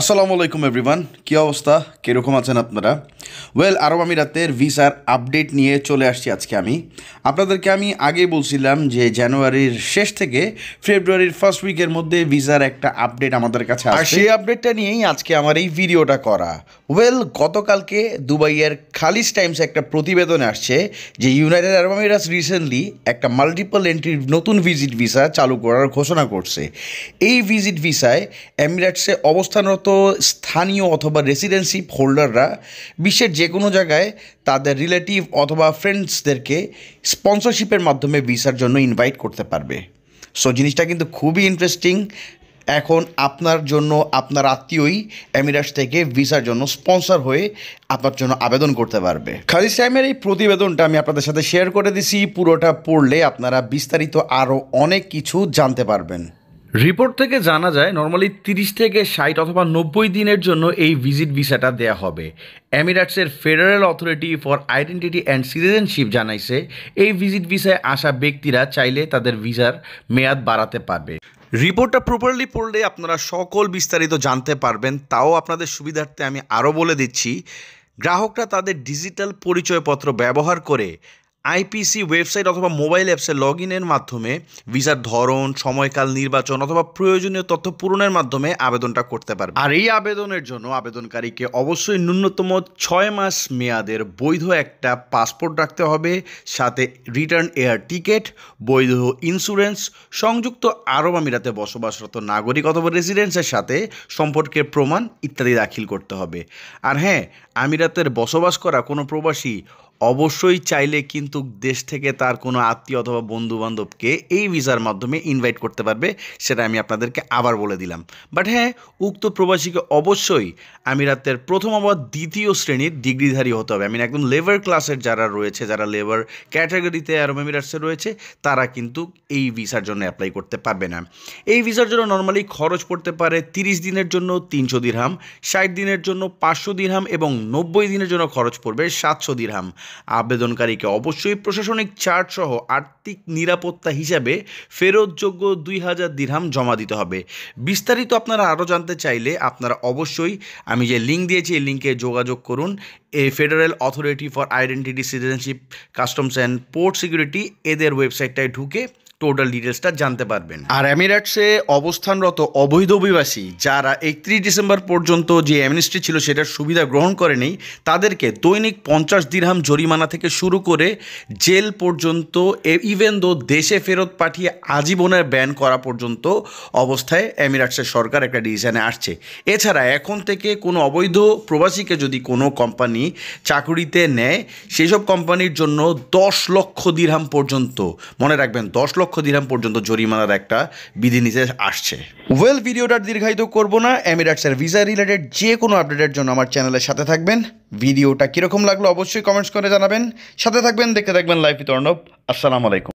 আসসালামু আলাইকুম এভরিওয়ান, কী অবস্থা, কীরকম আছেন আপনারা? আরব আমিরাতের ভিসার আপডেট নিয়ে চলে আসছি আজকে আপনাদেরকে আগেই বলছিলাম যে জানুয়ারির শেষ থেকে ফেব্রুয়ারির ফার্স্ট উইকের মধ্যে ভিসার একটা আপডেট আমাদের কাছে আসে। সেই আপডেটটা নিয়েই আজকে আমার এই ভিডিওটা করা। গতকালকে দুবাইয়ের খালিজ টাইমসে একটা প্রতিবেদনে আসছে যে ইউনাইটেড আরব আমিরাতস রিসেন্টলি একটা মাল্টিপল এন্ট্রির নতুন ভিজিট ভিসা চালু করার ঘোষণা করছে। এই ভিজিট ভিসায় এমিরেটসে অবস্থানরত স্থানীয় অথবা রেসিডেন্সিপ হোল্ডাররা বিশ্বের যে কোনো জায়গায় তাদের রিলেটিভ অথবা ফ্রেন্ডসদেরকে স্পন্সরশিপের মাধ্যমে ভিসার জন্য ইনভাইট করতে পারবে। সো জিনিসটা কিন্তু খুবই ইন্টারেস্টিং। এখন আপনার জন্য আপনার আত্মীয়ই এমিরেটস থেকে ভিসার জন্য স্পন্সর হয়ে আপনার জন্য আবেদন করতে পারবে। খালিজ টাইমের এই প্রতিবেদনটা আমি আপনাদের সাথে শেয়ার করে দিছি। পুরোটা পড়লে আপনারা বিস্তারিত আরও অনেক কিছু জানতে পারবেন। রিপোর্ট থেকে জানা যায় নর্মালি 30 থেকে 60 অথবা 90 দিনের জন্য এই ভিজিট ভিসাটা দেয়া হবে। এমিরেটসের federal authority for identity and citizenship জানাইছে এই ভিজিট ভিসায় আসা ব্যক্তিরা চাইলে তাদের ভিসার মেয়াদ বাড়াতে পারবে। রিপোর্টটা প্রপারলি পড়লে আপনারা সকল বিস্তারিত জানতে পারবেন। তাও আপনাদের সুবিধার্থে আমি আরও বলে দিচ্ছি, গ্রাহকরা তাদের ডিজিটাল পরিচয়পত্র ব্যবহার করে আইপিসি ওয়েবসাইট অথবা মোবাইল অ্যাপসে লগ ইনের মাধ্যমে ভিসার ধরন, সময়কাল নির্বাচন অথবা প্রয়োজনীয় তথ্য পূরণের মাধ্যমে আবেদনটা করতে পারবে। আর এই আবেদনের জন্য আবেদনকারীকে অবশ্যই ন্যূনতম 6 মাস মেয়াদের বৈধ একটা পাসপোর্ট রাখতে হবে, সাথে রিটার্ন এয়ার টিকিট, বৈধ ইন্স্যুরেন্স, সংযুক্ত আরব আমিরাতে বসবাসরত নাগরিক অথবা রেসিডেন্সের সাথে সম্পর্কের প্রমাণ ইত্যাদি দাখিল করতে হবে। আর হ্যাঁ, আমিরাতের বসবাস করা কোনো প্রবাসী অবশ্যই চাইলে কিন্তু দেশ থেকে তার কোনো আত্মীয় অথবা বন্ধুবান্ধবকে এই ভিসার মাধ্যমে ইনভাইট করতে পারবে। সেটা আমি আপনাদেরকে আবার বলে দিলাম। বাট হ্যাঁ, উক্ত প্রবাসীকে অবশ্যই আমিরাতের প্রথম অথবা দ্বিতীয় শ্রেণীর ডিগ্রিধারী হতে হবে। একদম লেবার ক্লাসের যারা রয়েছে, যারা লেবার ক্যাটাগরিতে আরব আমিরাটসে রয়েছে, তারা কিন্তু এই ভিসার জন্য অ্যাপ্লাই করতে পারবে না। এই ভিসার জন্য নর্মালি খরচ পড়তে পারে 30 দিনের জন্য 300 দিরহাম, 60 দিনের জন্য 500 দিরহাম এবং 90 দিনের জন্য খরচ পড়বে 700 দিরহাম। আবেদনকারীকে অবশ্যই প্রশাসনিক চার্জ সহ আর্থিক নিরাপত্তা হিসাবে ফেরতযোগ্য 2000 দিরহাম জমা দিতে হবে। বিস্তারিত আপনারা আরও জানতে চাইলে আপনারা অবশ্যই আমি যে লিঙ্ক দিয়েছি এই লিঙ্কে যোগাযোগ করুন। Federal authority for identity, citizenship, customs and port security এদের ওয়েবসাইটটায় ঢুকে টোটাল ডিটেলসটা জানতে পারবেন। আর এমিরেটসে অবস্থানরত অবৈধ অভিবাসী যারা 31 ডিসেম্বর পর্যন্ত যে অ্যামনেস্টি ছিল সেটার সুবিধা গ্রহণ করেনি, তাদেরকে দৈনিক 50 দিরহাম জরিমানা থেকে শুরু করে জেল পর্যন্ত, ইভেন দো দেশে ফেরত পাঠিয়ে আজীবনের ব্যান করা পর্যন্ত অবস্থায় এমিরেটসের সরকার একটা ডিসিশনে আসছে। এছাড়া এখন থেকে কোনো অবৈধ প্রবাসীকে যদি কোনো কোম্পানি চাকুরিতে নেয়, সেই সব কোম্পানির জন্য 10 লক্ষ দিরহাম পর্যন্ত, মনে রাখবেন 10 লক্ষ দিরহাম পর্যন্ত জরিমানার একটা বিধিনিষেধ আসছে। ভিডিওটা দীর্ঘায়িত করব না। এমিরেটসের ভিসা রিলেটেড যে কোনো আপডেটের জন্য আমার চ্যানেলের সাথে থাকবেন। ভিডিওটা কীরকম লাগলো অবশ্যই কমেন্টস করে জানাবেন। সাথে থাকবেন, দেখতে থাকবেন লাইফ উইথ অর্ণব। আসসালামু আলাইকুম।